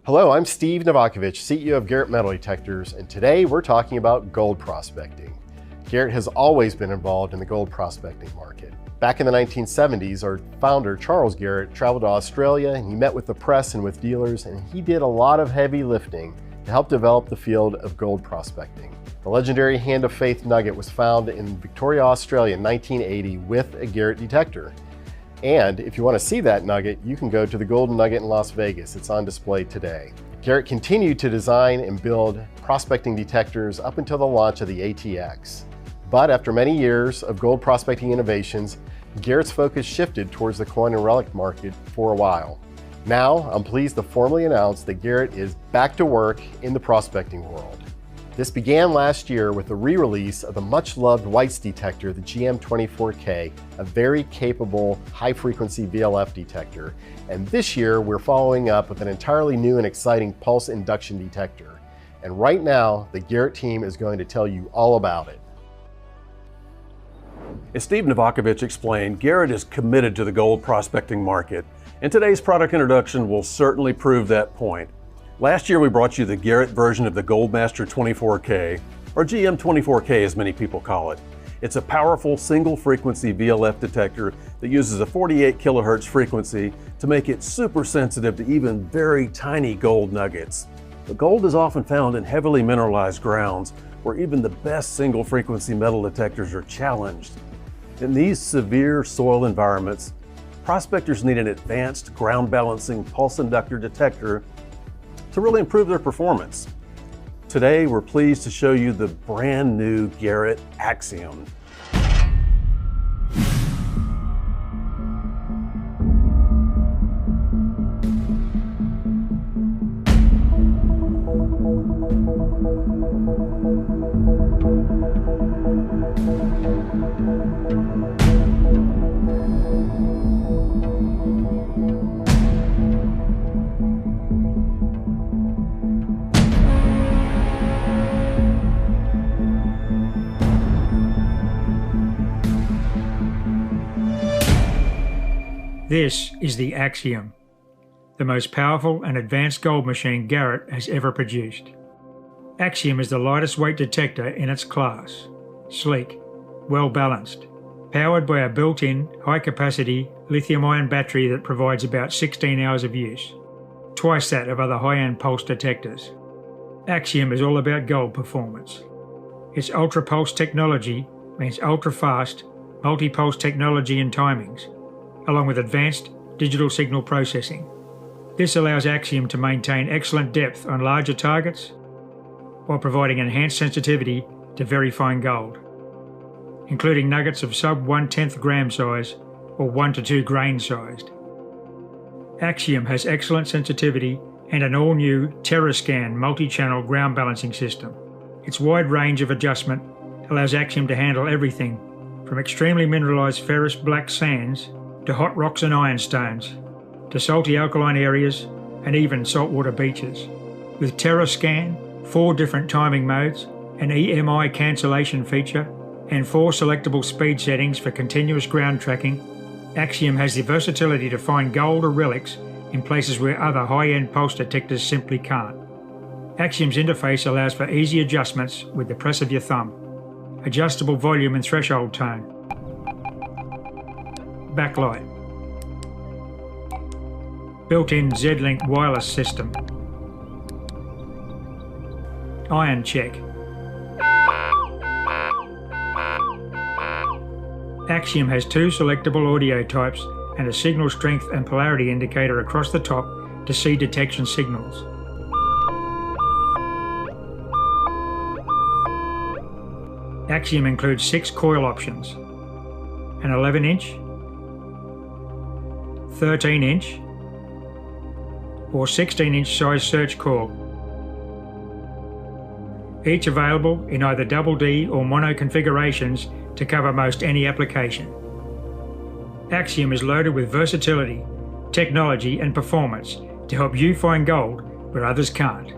Hello, I'm Steve Novakovich, CEO of Garrett Metal Detectors, and today we're talking about gold prospecting. Garrett has always been involved in the gold prospecting market. Back in the 1970s, our founder, Charles Garrett, traveled to Australia and he met with the press and with dealers, and he did a lot of heavy lifting to help develop the field of gold prospecting. The legendary Hand of Faith nugget was found in Victoria, Australia in 1980 with a Garrett detector. And if you want to see that nugget, you can go to the Golden Nugget in Las Vegas. It's on display today. Garrett continued to design and build prospecting detectors up until the launch of the ATX. But after many years of gold prospecting innovations, Garrett's focus shifted towards the coin and relic market for a while. Now, I'm pleased to formally announce that Garrett is back to work in the prospecting world. This began last year with the re-release of the much-loved White's detector, the GM24K, a very capable high-frequency VLF detector. And this year, we're following up with an entirely new and exciting pulse induction detector. And right now, the Garrett team is going to tell you all about it. As Steve Novakovich explained, Garrett is committed to the gold prospecting market, and today's product introduction will certainly prove that point. Last year we brought you the Garrett version of the Goldmaster 24K, or GM24K as many people call it. It's a powerful single frequency VLF detector that uses a 48 kilohertz frequency to make it super sensitive to even very tiny gold nuggets. The gold is often found in heavily mineralized grounds where even the best single frequency metal detectors are challenged. In these severe soil environments, prospectors need an advanced ground balancing pulse inductor detector to really improve their performance. Today, we're pleased to show you the brand new Garrett Axiom. This is the Axiom, the most powerful and advanced gold machine Garrett has ever produced. Axiom is the lightest weight detector in its class, sleek, well balanced, powered by a built-in, high-capacity lithium-ion battery that provides about 16 hours of use, twice that of other high-end pulse detectors. Axiom is all about gold performance. Its ultra-pulse technology means ultra-fast, multi-pulse technology and timings, along with advanced digital signal processing. This allows Axiom to maintain excellent depth on larger targets while providing enhanced sensitivity to very fine gold, including nuggets of sub 1/10 gram size or 1 to 2 grain sized. Axiom has excellent sensitivity and an all-new TerraScan multi-channel ground balancing system. Its wide range of adjustment allows Axiom to handle everything from extremely mineralized ferrous black sands to hot rocks and ironstones, to salty alkaline areas, and even saltwater beaches. With TerraScan, 4 different timing modes, an EMI cancellation feature, and 4 selectable speed settings for continuous ground tracking, Axiom has the versatility to find gold or relics in places where other high-end pulse detectors simply can't. Axiom's interface allows for easy adjustments with the press of your thumb, adjustable volume and threshold tone, backlight, built-in Z-Link wireless system, iron check. Axiom has 2 selectable audio types and a signal strength and polarity indicator across the top to see detection signals. Axiom includes 6 coil options, an 11-inch, 13-inch or 16-inch size search coil, each available in either double D or mono configurations to cover most any application. Axiom is loaded with versatility, technology and performance to help you find gold where others can't.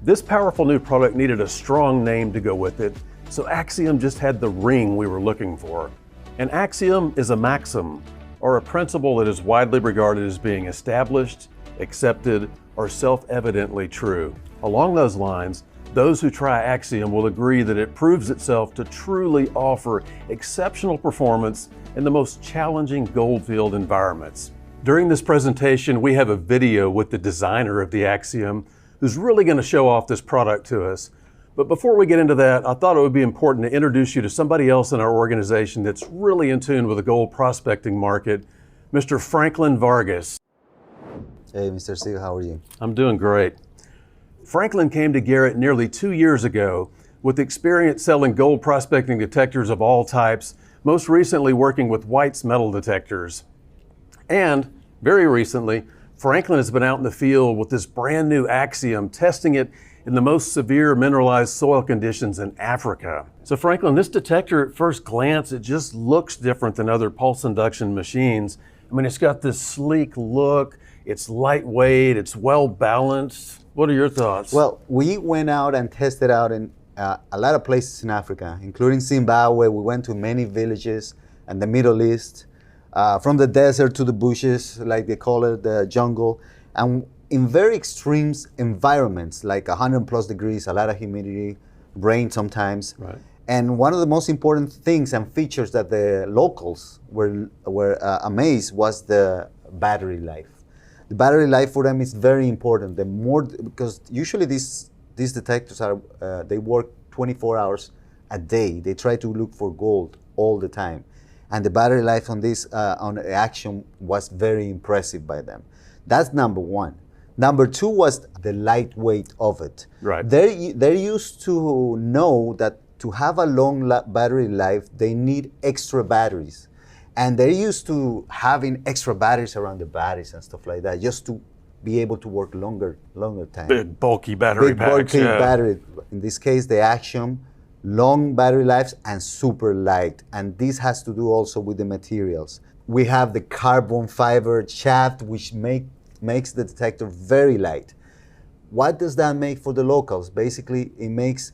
This powerful new product needed a strong name to go with it, so Axiom just had the ring we were looking for. An axiom is a maxim, or a principle that is widely regarded as being established, accepted, or self-evidently true. Along those lines, those who try Axiom will agree that it proves itself to truly offer exceptional performance in the most challenging goldfield environments. During this presentation, we have a video with the designer of the Axiom who's really going to show off this product to us. But before we get into that, I thought it would be important to introduce you to somebody else in our organization that's really in tune with the gold prospecting market, Mr. Franklin Vargas. Hey, Mr. Steve, how are you? I'm doing great. Franklin came to Garrett nearly 2 years ago with experience selling gold prospecting detectors of all types, most recently working with White's metal detectors. And very recently, Franklin has been out in the field with this brand new Axiom, testing it in the most severe mineralized soil conditions in Africa. So Franklin, this detector at first glance, it just looks different than other pulse induction machines. I mean, it's got this sleek look, it's lightweight, it's well balanced. What are your thoughts? Well, we went out and tested out in a lot of places in Africa, including Zimbabwe. We went to many villages and the Middle East, from the desert to the bushes, like they call it, the jungle, and in very extreme environments, like 100+ degrees, a lot of humidity, rain sometimes. Right. And one of the most important things and features that the locals were amazed was the battery life. The battery life for them is very important. The more, because usually these detectors are they work 24 hours a day. They try to look for gold all the time, and the battery life on this on Axiom was very impressive by them. That's number one. Number two was the lightweight of it. Right. They're used to know that to have a long battery life, they need extra batteries. And they're used to having extra batteries around the batteries and stuff like that, just to be able to work longer time. Big bulky battery packs. Big bulky battery. In this case, the Axiom, long battery lives and super light. And this has to do also with the materials. We have the carbon fiber shaft, which makes the detector very light. What does that make for the locals? Basically, it makes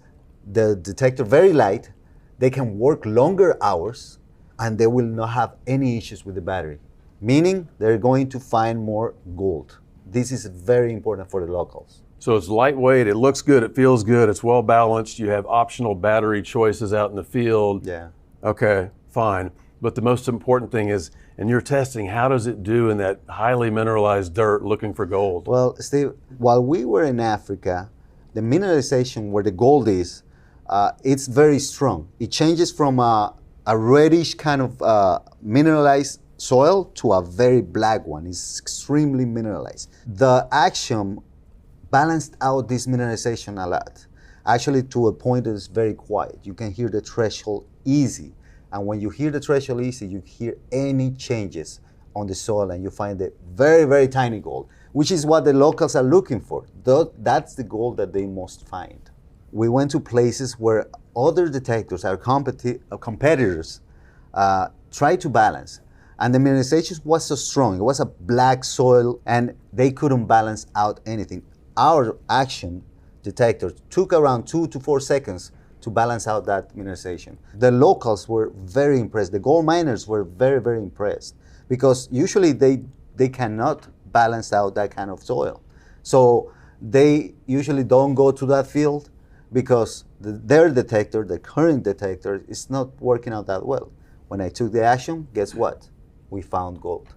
the detector very light. They can work longer hours, and they will not have any issues with the battery, meaning they're going to find more gold. This is very important for the locals. So it's lightweight, it looks good, it feels good, it's well balanced, you have optional battery choices out in the field. Yeah. Okay, fine. But the most important thing is, in your testing, how does it do in that highly mineralized dirt looking for gold? Well, Steve, while we were in Africa, the mineralization where the gold is, it's very strong. It changes from a reddish kind of mineralized soil to a very black one. It's extremely mineralized. The Axiom balanced out this mineralization a lot. Actually, to a point that is very quiet. You can hear the threshold easy. And when you hear the threshold easy, you hear any changes on the soil and you find the very, very tiny gold, which is what the locals are looking for. That's the gold that they must find. We went to places where other detectors, our competitors, try to balance. And the mineralization was so strong. It was a black soil and they couldn't balance out anything. Our Axiom detector took around 2 to 4 seconds to balance out that mineralization. The locals were very impressed. The gold miners were very, very impressed because usually they cannot balance out that kind of soil. So they usually don't go to that field because their detector, the current detector, is not working out that well. When I took the Axiom, guess what? We found gold.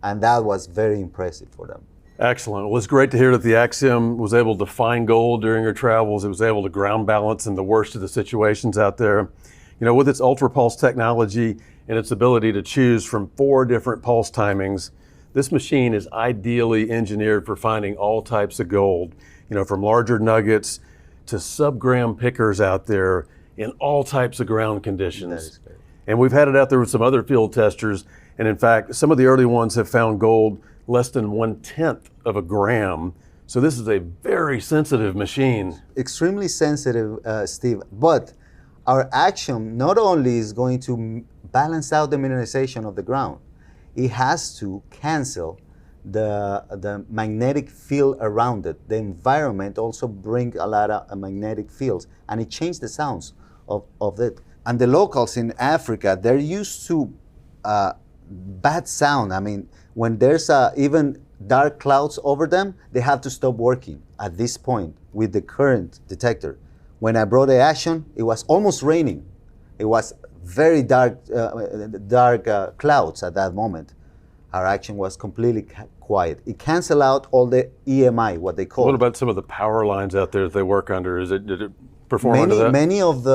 And that was very impressive for them. Excellent. Well, it's great to hear that the Axiom was able to find gold during your travels. It was able to ground balance in the worst of the situations out there. You know, with its ultra pulse technology and its ability to choose from 4 different pulse timings, this machine is ideally engineered for finding all types of gold, you know, from larger nuggets to sub-gram pickers out there in all types of ground conditions. That is great. And we've had it out there with some other field testers. And in fact, some of the early ones have found gold less than 1/10 of a gram. So this is a very sensitive machine. Extremely sensitive, Steve. But our Axiom not only is going to balance out the mineralization of the ground, it has to cancel the magnetic field around it. The environment also brings a lot of magnetic fields, and it changes the sounds of it. And the locals in Africa, they're used to bad sound. I mean, when there's even dark clouds over them, they have to stop working at this point with the current detector. When I brought the Axiom, it was almost raining. It was very dark clouds at that moment. Our Axiom was completely quiet. It canceled out all the EMI, what they call. What about some of the power lines out there that they work under? Did it perform under that? Many of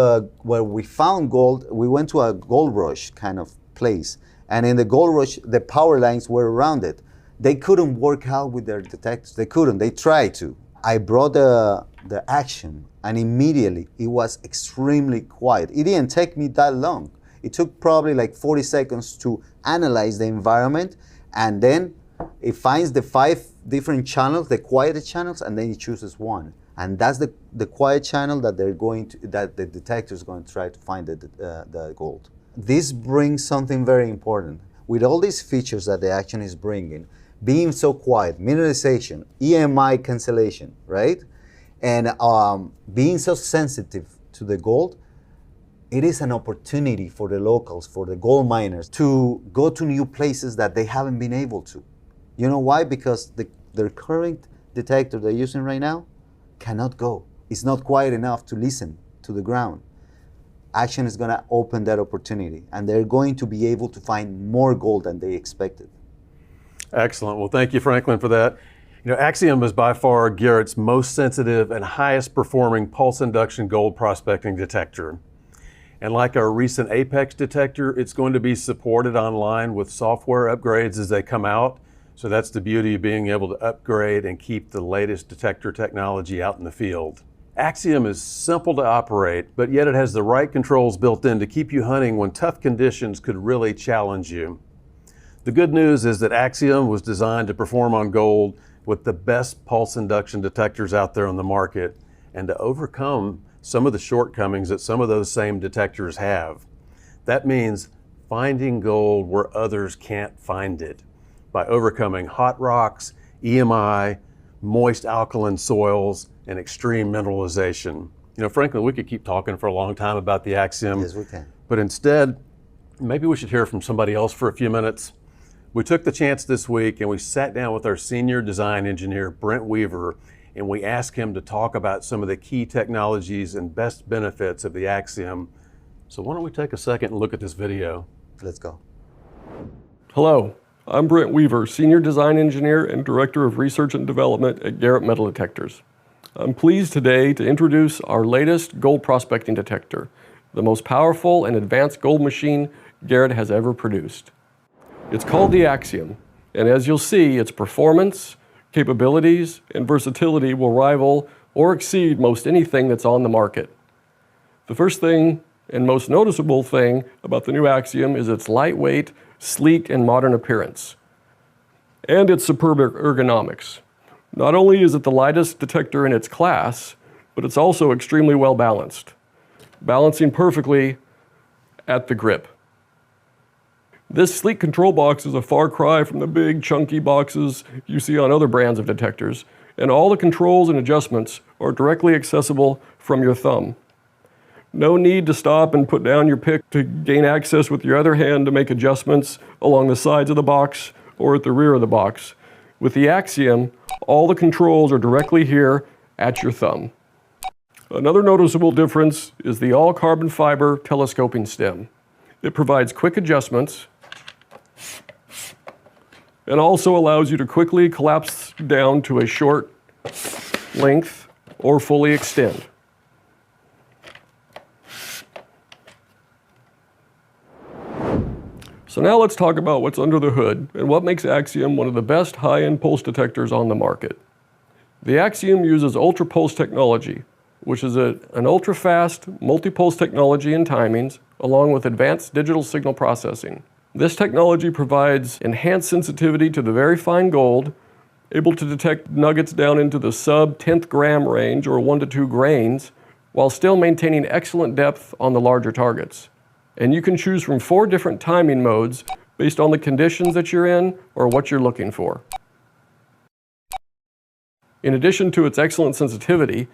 where we found gold, we went to a gold rush kind of place. And in the gold rush, the power lines were around it. They couldn't work out with their detectors. They couldn't. They tried to. I brought the Axiom, and immediately it was extremely quiet. It didn't take me that long. It took probably like 40 seconds to analyze the environment, and then it finds the 5 different channels, the quiet channels, and then it chooses one. And that's the quiet channel that that the detector is going to try to find the gold. This brings something very important. With all these features that the Axiom is bringing, being so quiet, mineralization, EMI cancellation, right? And being so sensitive to the gold, it is an opportunity for the locals, for the gold miners, to go to new places that they haven't been able to. You know why? Because their current detector they're using right now cannot go. It's not quiet enough to listen to the ground. Axiom is going to open that opportunity, and they're going to be able to find more gold than they expected. Excellent. Well, thank you, Franklin, for that. You know, Axiom is by far Garrett's most sensitive and highest performing pulse induction gold prospecting detector. And like our recent Apex detector, it's going to be supported online with software upgrades as they come out. So that's the beauty of being able to upgrade and keep the latest detector technology out in the field. Axiom is simple to operate, but yet it has the right controls built in to keep you hunting when tough conditions could really challenge you. The good news is that Axiom was designed to perform on gold with the best pulse induction detectors out there on the market, and to overcome some of the shortcomings that some of those same detectors have. That means finding gold where others can't find it by overcoming hot rocks, EMI, moist alkaline soils, and extreme mineralization. You know, Franklin, we could keep talking for a long time about the Axiom. Yes, we can. But instead, maybe we should hear from somebody else for a few minutes. We took the chance this week and we sat down with our senior design engineer, Brent Weaver, and we asked him to talk about some of the key technologies and best benefits of the Axiom. So why don't we take a second and look at this video? Let's go. Hello, I'm Brent Weaver, Senior Design Engineer and Director of Research and Development at Garrett Metal Detectors. I'm pleased today to introduce our latest gold prospecting detector, the most powerful and advanced gold machine Garrett has ever produced. It's called the Axiom, and as you'll see, its performance, capabilities, and versatility will rival or exceed most anything that's on the market. The first thing and most noticeable thing about the new Axiom is its lightweight, sleek, and modern appearance, and its superb ergonomics. Not only is it the lightest detector in its class, but it's also extremely well balanced, balancing perfectly at the grip. This sleek control box is a far cry from the big, chunky boxes you see on other brands of detectors, and all the controls and adjustments are directly accessible from your thumb. No need to stop and put down your pick to gain access with your other hand to make adjustments along the sides of the box or at the rear of the box. With the Axiom, all the controls are directly here at your thumb. Another noticeable difference is the all-carbon fiber telescoping stem. It provides quick adjustments and also allows you to quickly collapse down to a short length or fully extend. So now let's talk about what's under the hood and what makes Axiom one of the best high-end pulse detectors on the market. The Axiom uses ultra-pulse technology, which is an ultra-fast multi-pulse technology and timings, along with advanced digital signal processing. This technology provides enhanced sensitivity to the very fine gold, able to detect nuggets down into the sub-10th gram range or 1 to 2 grains, while still maintaining excellent depth on the larger targets. And you can choose from 4 different timing modes based on the conditions that you're in or what you're looking for. In addition to its excellent sensitivity,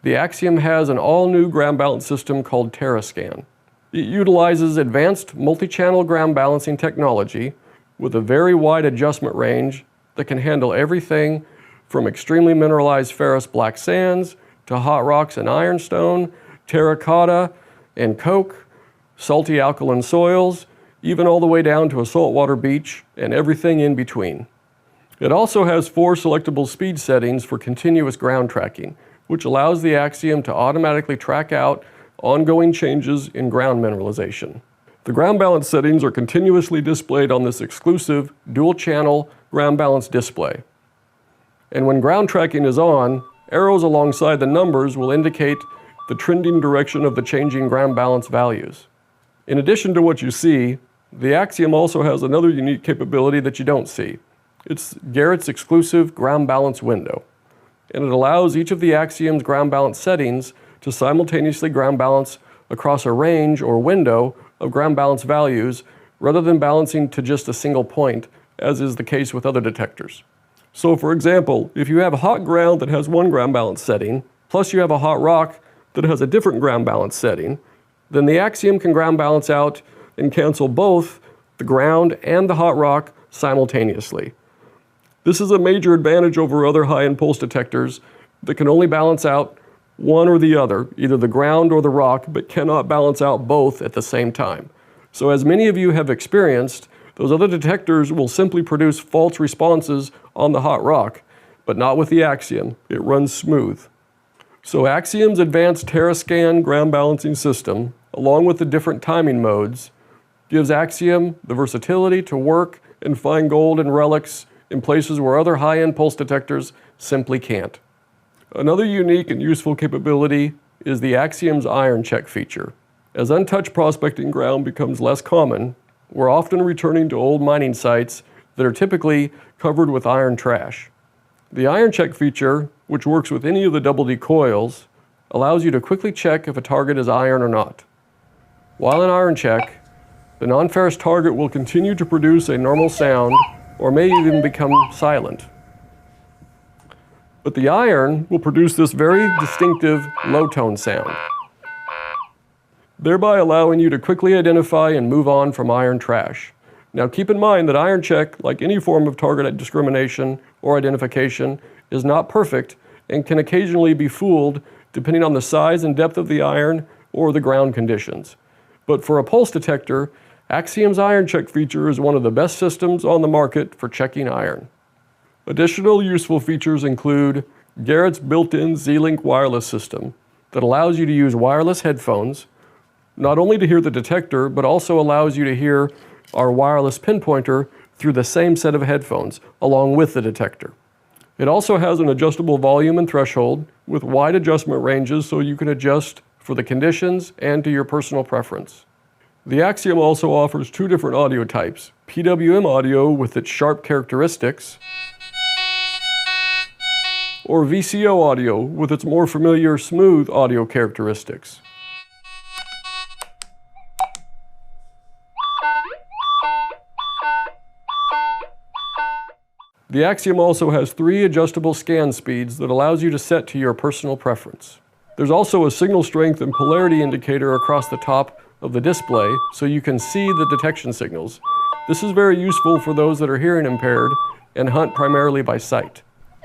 the Axiom has an all-new ground balance system called TerraScan. It utilizes advanced multi-channel ground balancing technology with a very wide adjustment range that can handle everything from extremely mineralized ferrous black sands to hot rocks and ironstone, terracotta and coke, salty alkaline soils, even all the way down to a saltwater beach and everything in between. It also has 4 selectable speed settings for continuous ground tracking, which allows the Axiom to automatically track out ongoing changes in ground mineralization. The ground balance settings are continuously displayed on this exclusive dual-channel ground balance display. And when ground tracking is on, arrows alongside the numbers will indicate the trending direction of the changing ground balance values. In addition to what you see, the Axiom also has another unique capability that you don't see. It's Garrett's exclusive ground balance window, and it allows each of the Axiom's ground balance settings to simultaneously ground balance across a range or window of ground balance values rather than balancing to just a single point, as is the case with other detectors. So for example, if you have a hot ground that has one ground balance setting, plus you have a hot rock that has a different ground balance setting, then the Axiom can ground balance out and cancel both the ground and the hot rock simultaneously. This is a major advantage over other high-end pulse detectors that can only balance out one or the other, either the ground or the rock, but cannot balance out both at the same time. So as many of you have experienced, those other detectors will simply produce false responses on the hot rock, but not with the Axiom. It runs smooth. So Axiom's advanced TerraScan ground balancing system, along with the different timing modes, gives Axiom the versatility to work and find gold and relics in places where other high-end pulse detectors simply can't. Another unique and useful capability is the Axiom's iron check feature. As untouched prospecting ground becomes less common, we're often returning to old mining sites that are typically covered with iron trash. The iron check feature, which works with any of the double D coils, allows you to quickly check if a target is iron or not. While in iron check, the non-ferrous target will continue to produce a normal sound or may even become silent. But the iron will produce this very distinctive low-tone sound, thereby allowing you to quickly identify and move on from iron trash. Now keep in mind that iron check, like any form of target discrimination or identification, is not perfect and can occasionally be fooled depending on the size and depth of the iron or the ground conditions. But for a pulse detector, Axiom's iron check feature is one of the best systems on the market for checking iron. Additional useful features include Garrett's built-in Z-Link wireless system that allows you to use wireless headphones, not only to hear the detector, but also allows you to hear our wireless pinpointer through the same set of headphones, along with the detector. It also has an adjustable volume and threshold with wide adjustment ranges so you can adjust for the conditions and to your personal preference. The Axiom also offers 2 different audio types, PWM audio with its sharp characteristics, or VCO audio with its more familiar smooth audio characteristics. The Axiom also has 3 adjustable scan speeds that allows you to set to your personal preference. There's also a signal strength and polarity indicator across the top of the display so you can see the detection signals. This is very useful for those that are hearing impaired and hunt primarily by sight.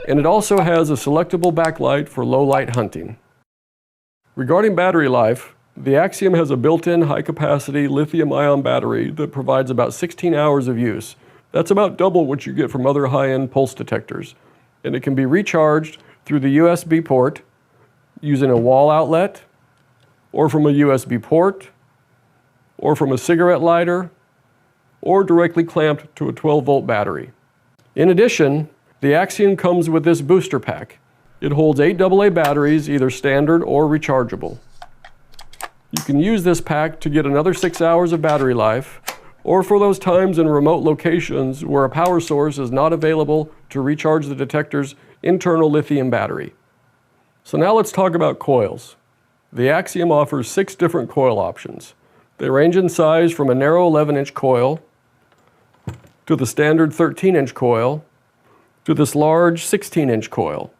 And it also has a selectable backlight for low light hunting. Regarding battery life, the Axiom has a built-in high-capacity lithium-ion battery that provides about 16 hours of use. That's about double what you get from other high-end pulse detectors. And it can be recharged through the USB port using a wall outlet, or from a USB port, or from a cigarette lighter, or directly clamped to a 12-volt battery. In addition, the Axiom comes with this booster pack. It holds 8 AA batteries, either standard or rechargeable. You can use this pack to get another 6 hours of battery life, or for those times in remote locations where a power source is not available to recharge the detector's internal lithium battery. So now let's talk about coils. The Axiom offers 6 different coil options. They range in size from a narrow 11-inch coil to the standard 13-inch coil to this large 16-inch coil.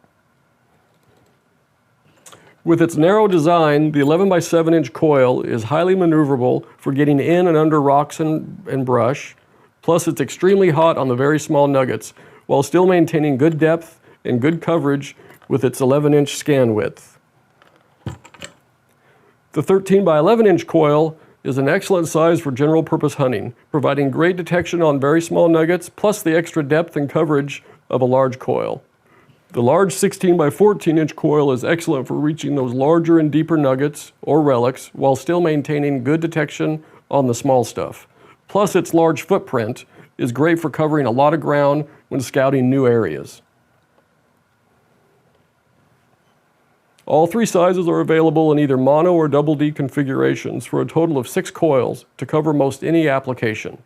With its narrow design, the 11 by 7 inch coil is highly maneuverable for getting in and under rocks and brush. Plus, it's extremely hot on the very small nuggets, while still maintaining good depth and good coverage with its 11 inch scan width. The 13 by 11 inch coil is an excellent size for general purpose hunting, providing great detection on very small nuggets, plus the extra depth and coverage of a large coil. The large 16 by 14 inch coil is excellent for reaching those larger and deeper nuggets or relics while still maintaining good detection on the small stuff. Plus, its large footprint is great for covering a lot of ground when scouting new areas. All three sizes are available in either mono or double D configurations for a total of 6 coils to cover most any application.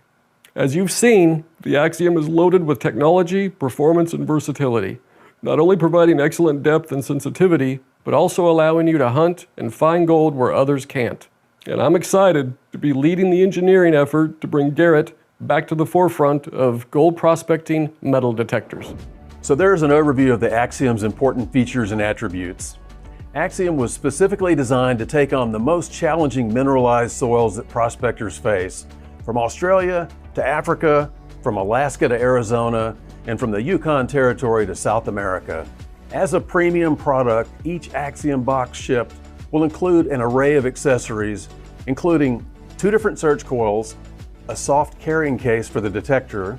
As you've seen, the Axiom is loaded with technology, performance, and versatility, not only providing excellent depth and sensitivity, but also allowing you to hunt and find gold where others can't. And I'm excited to be leading the engineering effort to bring Garrett back to the forefront of gold prospecting metal detectors. So there's an overview of the Axiom's important features and attributes. Axiom was specifically designed to take on the most challenging mineralized soils that prospectors face, from Australia to Africa, from Alaska to Arizona, and from the Yukon Territory to South America. As a premium product, each Axiom box shipped will include an array of accessories, including 2 different search coils, a soft carrying case for the detector,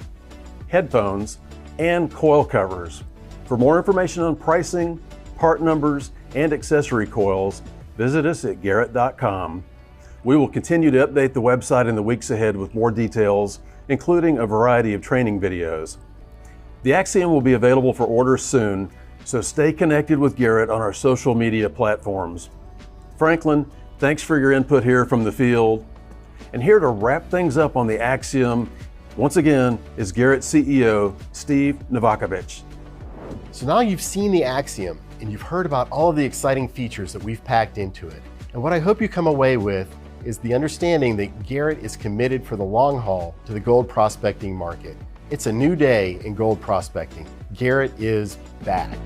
headphones, and coil covers. For more information on pricing, part numbers, and accessory coils, visit us at garrett.com. We will continue to update the website in the weeks ahead with more details, including a variety of training videos. The Axiom will be available for order soon, so stay connected with Garrett on our social media platforms. Franklin, thanks for your input here from the field. And here to wrap things up on the Axiom, once again, is Garrett CEO, Steve Novakovic. So now you've seen the Axiom and you've heard about all of the exciting features that we've packed into it. And what I hope you come away with is the understanding that Garrett is committed for the long haul to the gold prospecting market. It's a new day in gold prospecting. Garrett is back.